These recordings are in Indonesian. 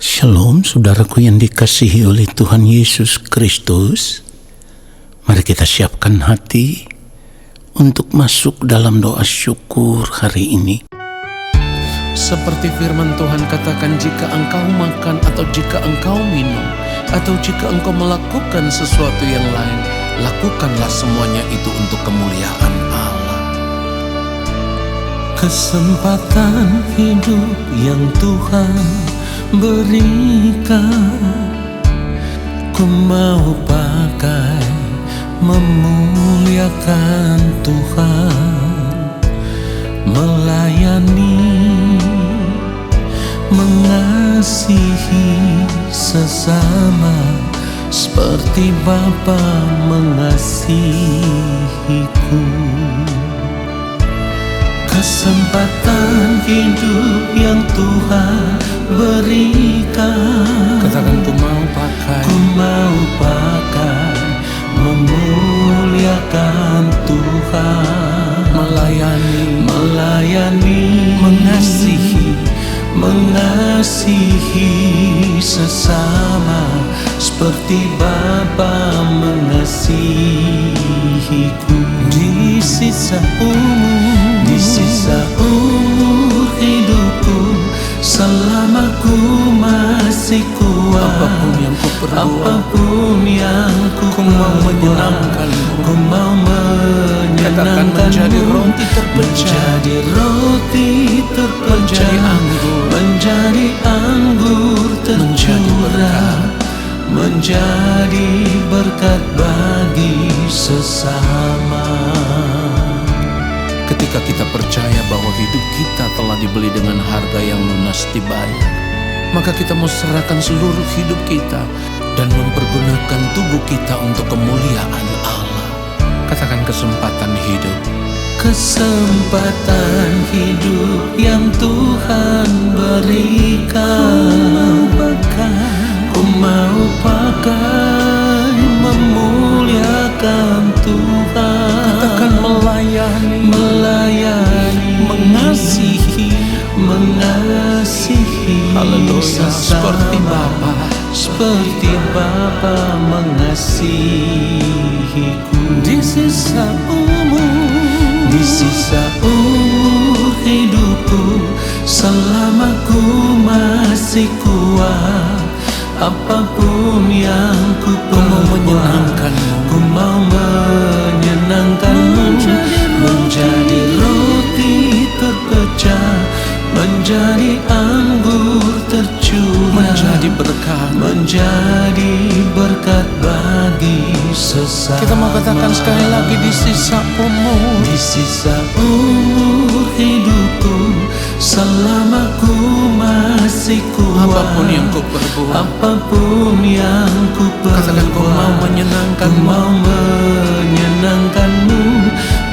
Shalom saudaraku yang dikasihi oleh Tuhan Yesus Kristus. Mari kita siapkan hati untuk masuk dalam doa syukur hari ini. Seperti firman Tuhan katakan, jika engkau makan atau jika engkau minum atau jika engkau melakukan sesuatu yang lain, lakukanlah semuanya itu untuk kemuliaan Allah. Kesempatan hidup yang Tuhan berikan, ku mau pakai memuliakan Tuhan, melayani, mengasihi sesama seperti Bapa mengasihiku. Kesempatan hidup yang Tuhan berikan, Katakan, ku mau pakai memuliakan Tuhan, melayani, mengasihi sesama seperti Bapa mengasihiku. Di sisa umur hidupku, selama ku masih kuat, apapun yang ku mau menyenangkanmu. Ku mau Katakan, menyenangkanmu, menjadi roti terpecah, menjadi anggur tercurah, menjadi berkat bagi sesama. Ketika kita percaya bahwa hidup kita telah dibeli dengan harga yang lunas dibayar, maka kita mau serahkan seluruh hidup kita dan mempergunakan tubuh kita untuk kemuliaan Allah. Katakan, kesempatan hidup. Kesempatan hidup yang Tuhan berikan, ku mau pakai memuliakan Tuhan. Katakan, melayani, mengasihi. Haleluya. Seperti Bapa mengasihiku. Di sisa umur hidupku, selama ku masih kuat, apapun yang ku perbuat, ku mau menyenangkanmu, menjadi roti terpecah, menjadi anggur tercurah, menjadi berkat bagi sesama. Kita mau katakan sekali lagi, di sisa umur hidupku, selama ku masih kuat, apapun yang ku perbuat, katakan, ku mau menyenangkanmu,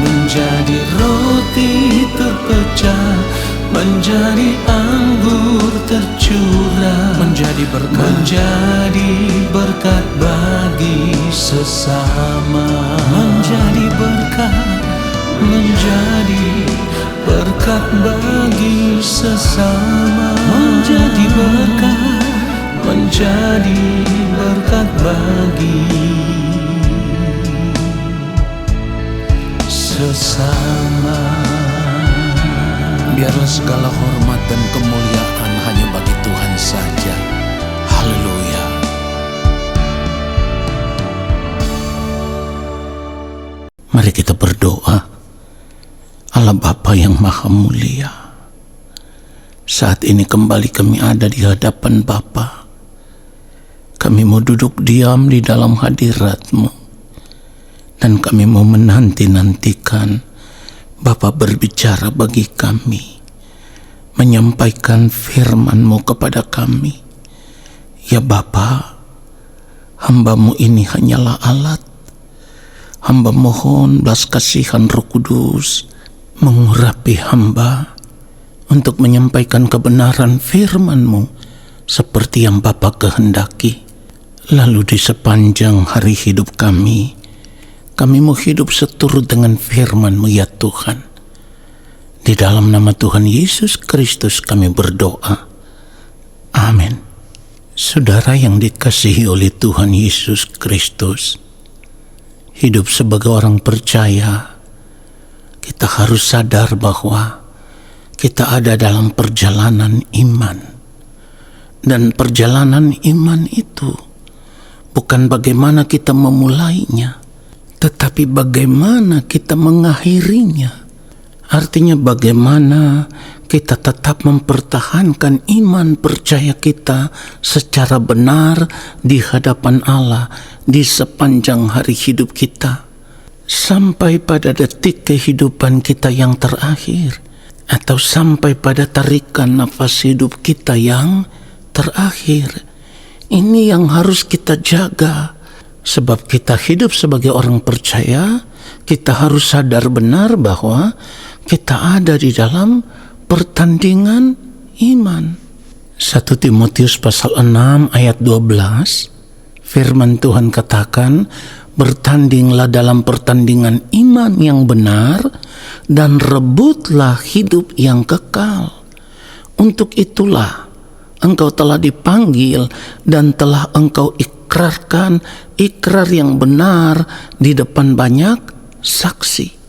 menjadi roti terpecah, menjadi anggur tercurah, menjadi berkat bagi sesama, menjadi berkat bagi sesama, menjadi berkat bagi sesama. Biarlah segala hormat dan kemuliaan hanya bagi Tuhan saja. Haleluya. Mari kita berdoa. Allah Bapa yang Maha Mulia, saat ini kembali kami ada di hadapan Bapa. Kami mau duduk diam di dalam hadirat-Mu, dan kami mau menanti-nantikan Bapa berbicara bagi kami, menyampaikan firman-Mu kepada kami. Ya Bapa, hamba-Mu ini hanyalah alat. Hamba mohon belas kasihan Roh Kudus mengurapi hamba untuk menyampaikan kebenaran firman-Mu seperti yang Bapa kehendaki. Lalu di sepanjang hari hidup kami mau hidup seturut dengan firman-Mu ya Tuhan. Di dalam nama Tuhan Yesus Kristus kami berdoa. Amin. Saudara yang dikasihi oleh Tuhan Yesus Kristus, hidup sebagai orang percaya, kita harus sadar bahwa kita ada dalam perjalanan iman. Dan perjalanan iman itu bukan bagaimana kita memulainya, tetapi bagaimana kita mengakhirinya. Artinya bagaimana kita tetap mempertahankan iman percaya kita secara benar di hadapan Allah di sepanjang hari hidup kita, sampai pada detik kehidupan kita yang terakhir, atau sampai pada tarikan nafas hidup kita yang terakhir. Ini yang harus kita jaga, sebab kita hidup sebagai orang percaya. Kita harus sadar benar bahwa kita ada di dalam pertandingan iman. 1 Timotius pasal 6 ayat 12, firman Tuhan katakan, bertandinglah dalam pertandingan iman yang benar dan rebutlah hidup yang kekal. Untuk itulah engkau telah dipanggil dan telah engkau ikrarkan ikrar yang benar di depan banyak saksi.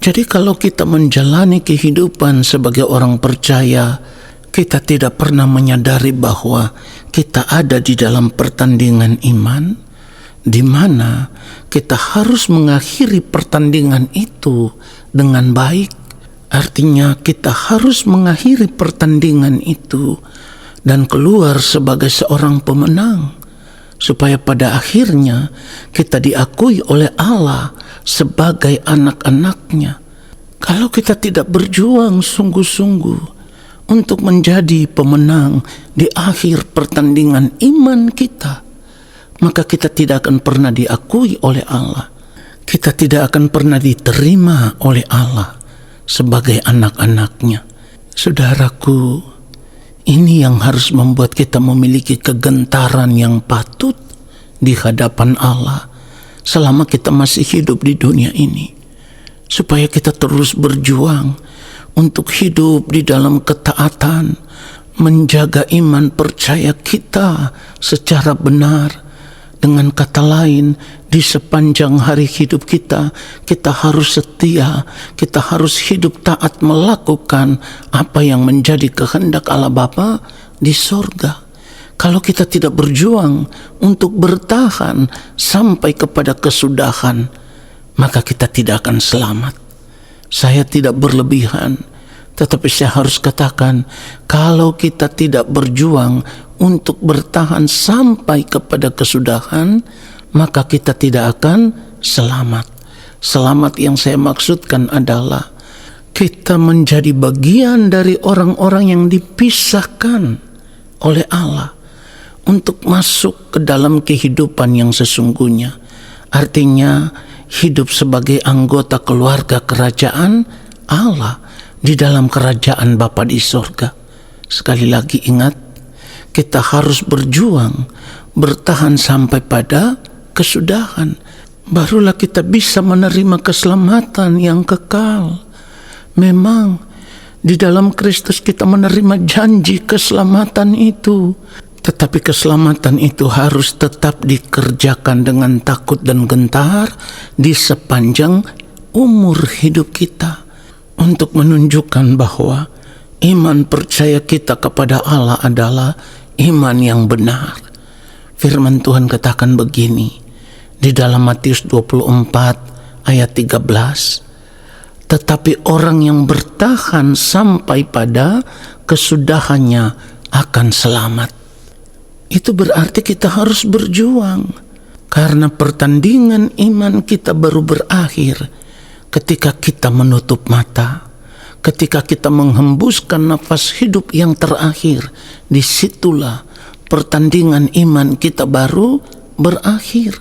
Jadi kalau kita menjalani kehidupan sebagai orang percaya, kita tidak pernah menyadari bahwa kita ada di dalam pertandingan iman, di mana kita harus mengakhiri pertandingan itu dengan baik. Artinya kita harus mengakhiri pertandingan itu dan keluar sebagai seorang pemenang, supaya pada akhirnya kita diakui oleh Allah sebagai anak-anaknya. Kalau kita tidak berjuang sungguh-sungguh untuk menjadi pemenang di akhir pertandingan iman kita, maka kita tidak akan pernah diakui oleh Allah. Kita tidak akan pernah diterima oleh Allah sebagai anak-anaknya. Saudaraku, ini yang harus membuat kita memiliki kegentaran yang patut di hadapan Allah selama kita masih hidup di dunia ini, supaya kita terus berjuang untuk hidup di dalam ketaatan, menjaga iman percaya kita secara benar. Dengan kata lain, di sepanjang hari hidup kita, kita harus setia, kita harus hidup taat melakukan apa yang menjadi kehendak Allah Bapa di sorga. Kalau kita tidak berjuang untuk bertahan sampai kepada kesudahan, maka kita tidak akan selamat. Saya tidak berlebihan, tetapi saya harus katakan, kalau kita tidak berjuang untuk bertahan sampai kepada kesudahan, maka kita tidak akan selamat. Selamat yang saya maksudkan adalah kita menjadi bagian dari orang-orang yang dipisahkan oleh Allah untuk masuk ke dalam kehidupan yang sesungguhnya. Artinya hidup sebagai anggota keluarga kerajaan Allah di dalam kerajaan Bapa di sorga. Sekali lagi ingat, kita harus berjuang, bertahan sampai pada kesudahan. Barulah kita bisa menerima keselamatan yang kekal. Memang di dalam Kristus kita menerima janji keselamatan itu, tetapi keselamatan itu harus tetap dikerjakan dengan takut dan gentar di sepanjang umur hidup kita, untuk menunjukkan bahwa iman percaya kita kepada Allah adalah iman yang benar. Firman Tuhan katakan begini di dalam Matius 24 ayat 13, tetapi orang yang bertahan sampai pada kesudahannya akan selamat. Itu berarti kita harus berjuang, karena pertandingan iman kita baru berakhir ketika kita menutup mata, ketika kita menghembuskan nafas hidup yang terakhir. Disitulah pertandingan iman kita baru berakhir.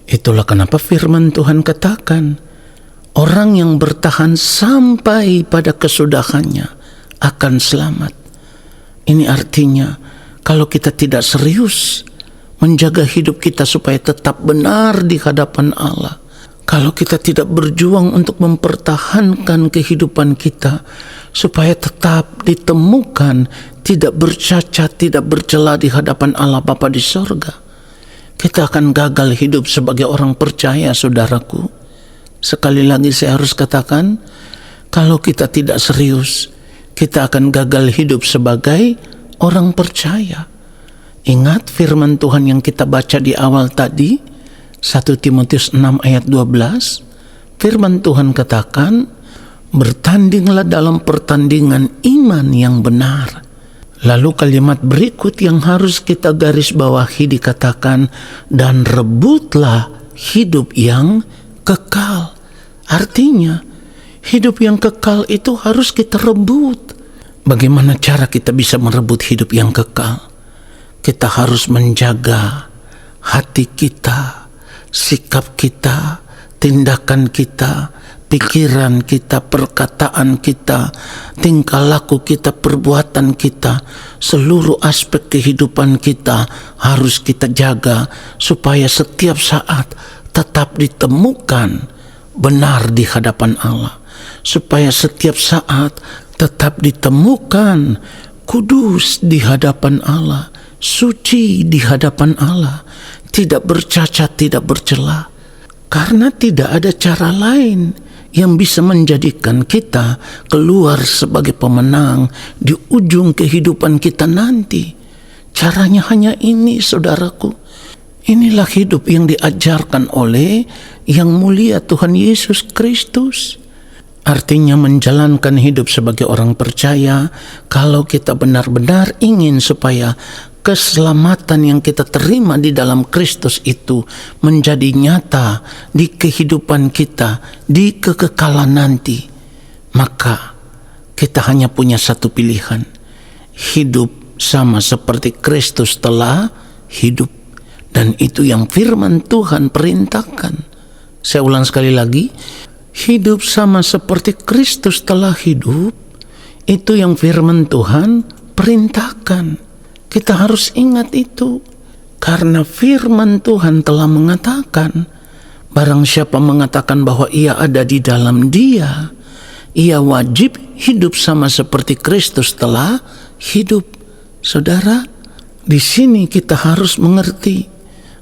Itulah kenapa firman Tuhan katakan, orang yang bertahan sampai pada kesudahannya akan selamat. Ini artinya kalau kita tidak serius menjaga hidup kita supaya tetap benar di hadapan Allah, kalau kita tidak berjuang untuk mempertahankan kehidupan kita supaya tetap ditemukan tidak bercacat, tidak bercela di hadapan Allah Bapa di sorga, kita akan gagal hidup sebagai orang percaya, saudaraku. Sekali lagi saya harus katakan, kalau kita tidak serius, kita akan gagal hidup sebagai orang percaya. Ingat firman Tuhan yang kita baca di awal tadi, 1 Timotius 6 ayat 12, firman Tuhan katakan, bertandinglah dalam pertandingan iman yang benar. Lalu kalimat berikut yang harus kita garis bawahi dikatakan, dan rebutlah hidup yang kekal. Artinya, hidup yang kekal itu harus kita rebut. Bagaimana cara kita bisa merebut hidup yang kekal? Kita harus menjaga hati kita, sikap kita, tindakan kita, pikiran kita, perkataan kita, tingkah laku kita, perbuatan kita, seluruh aspek kehidupan kita harus kita jaga supaya setiap saat tetap ditemukan benar di hadapan Allah, supaya setiap saat tetap ditemukan kudus di hadapan Allah, suci di hadapan Allah, tidak bercacat, tidak bercela. Karena tidak ada cara lain yang bisa menjadikan kita keluar sebagai pemenang di ujung kehidupan kita nanti. Caranya hanya ini, saudaraku. Inilah hidup yang diajarkan oleh Yang Mulia Tuhan Yesus Kristus. Artinya menjalankan hidup sebagai orang percaya, kalau kita benar-benar ingin supaya keselamatan yang kita terima di dalam Kristus itu menjadi nyata di kehidupan kita, di kekekalan nanti, maka kita hanya punya satu pilihan, hidup sama seperti Kristus telah hidup. Dan itu yang firman Tuhan perintahkan. Saya ulang sekali lagi, hidup sama seperti Kristus telah hidup, itu yang firman Tuhan perintahkan. Kita harus ingat itu, karena firman Tuhan telah mengatakan, barang siapa mengatakan bahwa ia ada di dalam Dia, ia wajib hidup sama seperti Kristus telah hidup. Saudara, di sini kita harus mengerti,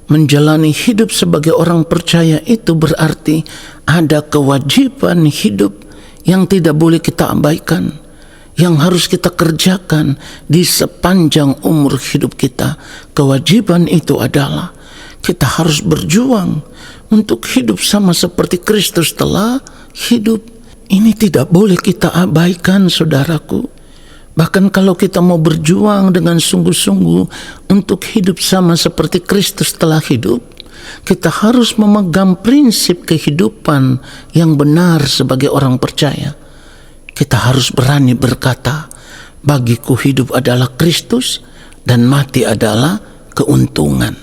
menjalani hidup sebagai orang percaya itu berarti ada kewajiban hidup yang tidak boleh kita abaikan, yang harus kita kerjakan di sepanjang umur hidup kita. Kewajiban itu adalah kita harus berjuang untuk hidup sama seperti Kristus telah hidup. Ini tidak boleh kita abaikan, saudaraku. Bahkan kalau kita mau berjuang dengan sungguh-sungguh untuk hidup sama seperti Kristus telah hidup, kita harus memegang prinsip kehidupan yang benar sebagai orang percaya. Kita harus berani berkata, bagiku hidup adalah Kristus dan mati adalah keuntungan.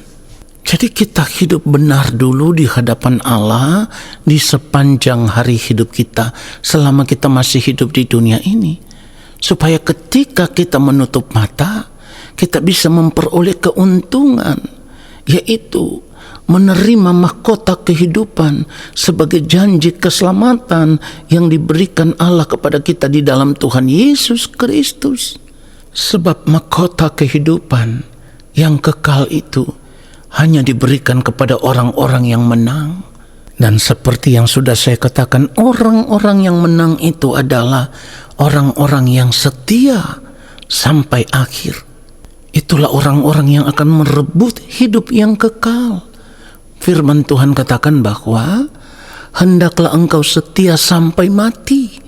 Jadi kita hidup benar dulu di hadapan Allah di sepanjang hari hidup kita, selama kita masih hidup di dunia ini. Supaya ketika kita menutup mata, kita bisa memperoleh keuntungan, yaitu menerima mahkota kehidupan sebagai janji keselamatan yang diberikan Allah kepada kita di dalam Tuhan Yesus Kristus. Sebab mahkota kehidupan yang kekal itu hanya diberikan kepada orang-orang yang menang. Dan seperti yang sudah saya katakan, orang-orang yang menang itu adalah orang-orang yang setia sampai akhir. Itulah orang-orang yang akan merebut hidup yang kekal. Firman Tuhan katakan bahwa hendaklah engkau setia sampai mati,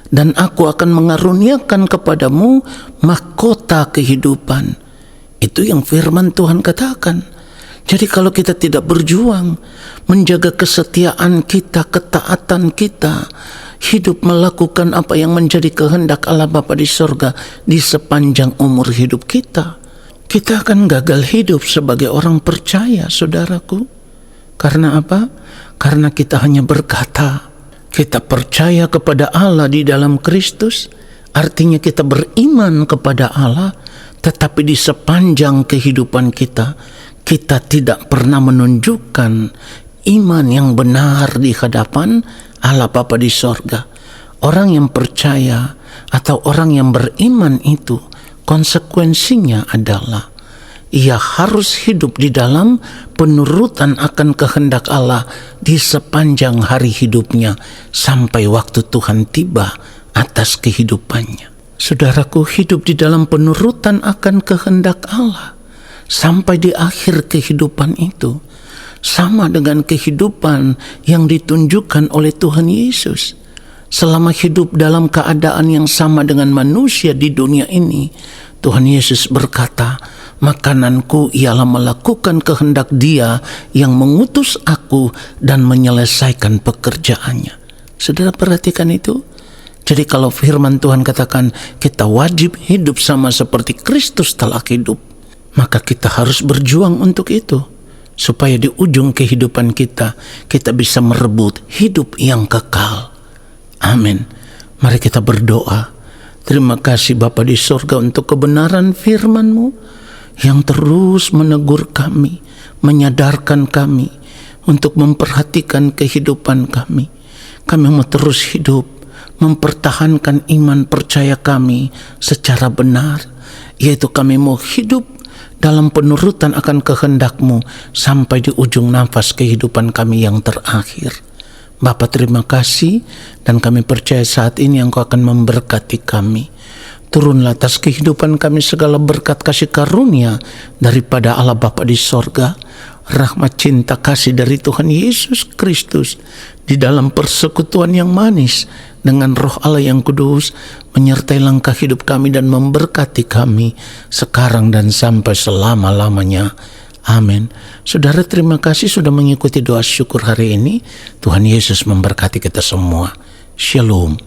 dan aku akan mengaruniakan kepadamu mahkota kehidupan. Itu yang firman Tuhan katakan. Jadi kalau kita tidak berjuang menjaga kesetiaan kita, ketaatan kita, hidup melakukan apa yang menjadi kehendak Allah Bapa di sorga di sepanjang umur hidup kita, kita akan gagal hidup sebagai orang percaya, saudaraku. Karena apa? Karena kita hanya berkata, kita percaya kepada Allah di dalam Kristus, artinya kita beriman kepada Allah, tetapi di sepanjang kehidupan kita, kita tidak pernah menunjukkan iman yang benar di hadapan Allah Bapa di sorga. Orang yang percaya atau orang yang beriman itu konsekuensinya adalah ia harus hidup di dalam penurutan akan kehendak Allah di sepanjang hari hidupnya sampai waktu Tuhan tiba atas kehidupannya. Saudaraku, hidup di dalam penurutan akan kehendak Allah sampai di akhir kehidupan itu sama dengan kehidupan yang ditunjukkan oleh Tuhan Yesus. Selama hidup dalam keadaan yang sama dengan manusia di dunia ini, Tuhan Yesus berkata, makananku ialah melakukan kehendak Dia yang mengutus aku dan menyelesaikan pekerjaannya. Saudara perhatikan itu. Jadi kalau firman Tuhan katakan kita wajib hidup sama seperti Kristus telah hidup, maka kita harus berjuang untuk itu. Supaya di ujung kehidupan kita bisa merebut hidup yang kekal. Amin. Mari kita berdoa. Terima kasih Bapa di sorga untuk kebenaran firman-Mu yang terus menegur kami, menyadarkan kami untuk memperhatikan kehidupan kami. Kami mau terus hidup, mempertahankan iman percaya kami secara benar, yaitu kami mau hidup dalam penurutan akan kehendak-Mu sampai di ujung nafas kehidupan kami yang terakhir. Bapa, terima kasih, dan kami percaya saat ini Engkau akan memberkati kami. Turunlah atas kehidupan kami segala berkat kasih karunia daripada Allah Bapa di sorga, rahmat cinta kasih dari Tuhan Yesus Kristus di dalam persekutuan yang manis dengan Roh Allah yang kudus menyertai langkah hidup kami dan memberkati kami sekarang dan sampai selama-lamanya. Amin. Saudara, terima kasih sudah mengikuti doa syukur hari ini. Tuhan Yesus memberkati kita semua. Shalom.